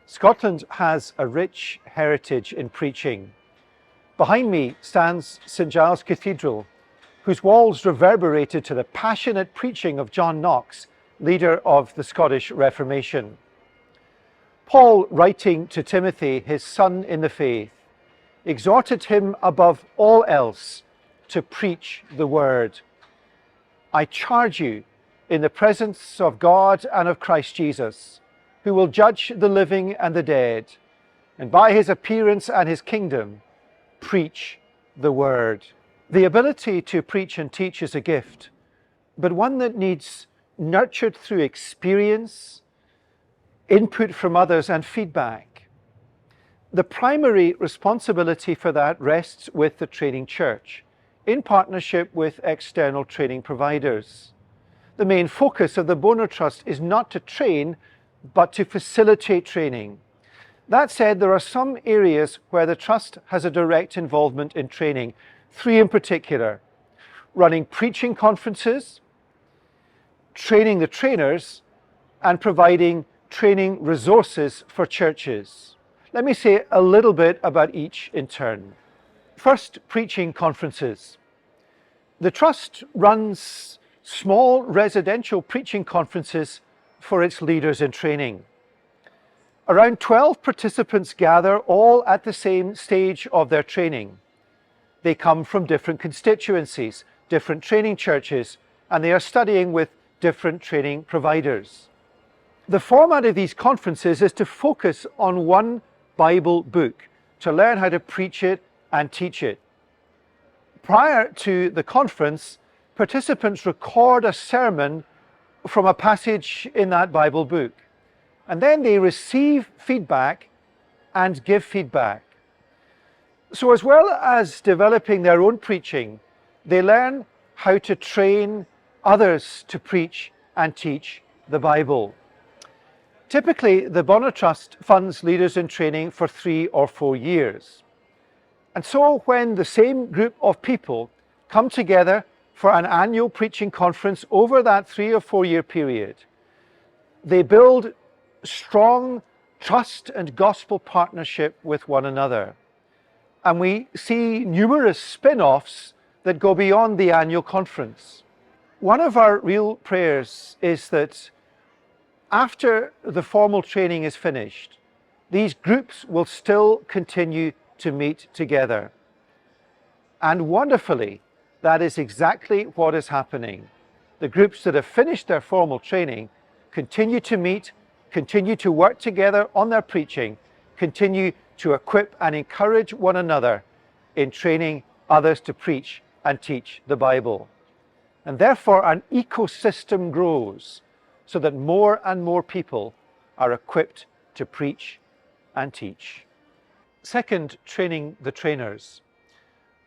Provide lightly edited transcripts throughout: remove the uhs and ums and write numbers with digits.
Scotland has a rich heritage in preaching. Behind me stands St Giles Cathedral, whose walls reverberated to the passionate preaching of John Knox, leader of the Scottish Reformation. Paul, writing to Timothy, his son in the faith, exhorted him above all else to preach the word. I charge you in the presence of God and of Christ Jesus, who will judge the living and the dead, and by his appearance and his kingdom, preach the word. The ability to preach and teach is a gift, but one that needs nurtured through experience, input from others, and feedback. The primary responsibility for that rests with the training church, in partnership with external training providers. The main focus of the Bonar Trust is not to train, but to facilitate training. That said, there are some areas where the Trust has a direct involvement in training, 3 in particular: running preaching conferences, training the trainers, and providing training resources for churches. Let me say a little bit about each in turn. First, preaching conferences. The Trust runs small residential preaching conferences for its leaders in training. Around 12 participants gather, all at the same stage of their training. They come from different constituencies, different training churches, and they are studying with different training providers. The format of these conferences is to focus on one Bible book, to learn how to preach it and teach it. Prior to the conference, participants record a sermon from a passage in that Bible book, and then they receive feedback and give feedback. So as well as developing their own preaching, they learn how to train others to preach and teach the Bible. Typically, the Bonar Trust funds leaders in training for 3 or 4 years. And so when the same group of people come together for an annual preaching conference over that 3 or 4 year period, they build strong trust and gospel partnership with one another. And we see numerous spin-offs that go beyond the annual conference. One of our real prayers is that after the formal training is finished, these groups will still continue to meet together. And wonderfully, that is exactly what is happening. The groups that have finished their formal training continue to meet, continue to work together on their preaching, continue to equip and encourage one another in training others to preach and teach the Bible. And therefore an ecosystem grows so that more and more people are equipped to preach and teach. Second, training the trainers.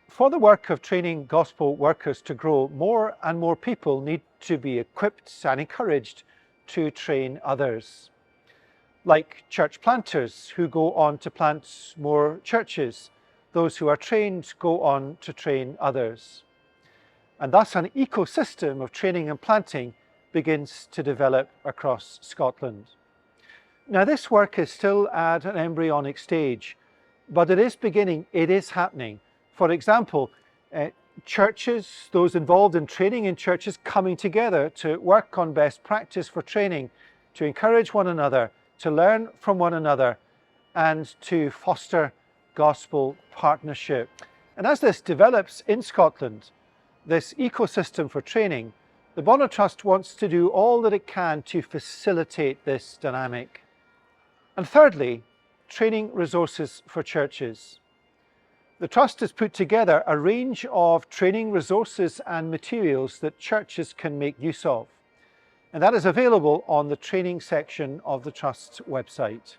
For the work of training gospel workers to grow, more and more people need to be equipped and encouraged to train others. Like church planters who go on to plant more churches, those who are trained go on to train others. And thus an ecosystem of training and planting begins to develop across Scotland. Now this work is still at an embryonic stage, but it is beginning, it is happening. For example, churches, those involved in training in churches, coming together to work on best practice for training, to encourage one another, to learn from one another, and to foster gospel partnership. And as this develops in Scotland, this ecosystem for training, the Bonar Trust wants to do all that it can to facilitate this dynamic. And thirdly, training resources for churches. The Trust has put together a range of training resources and materials that churches can make use of. And that is available on the training section of the Trust's website.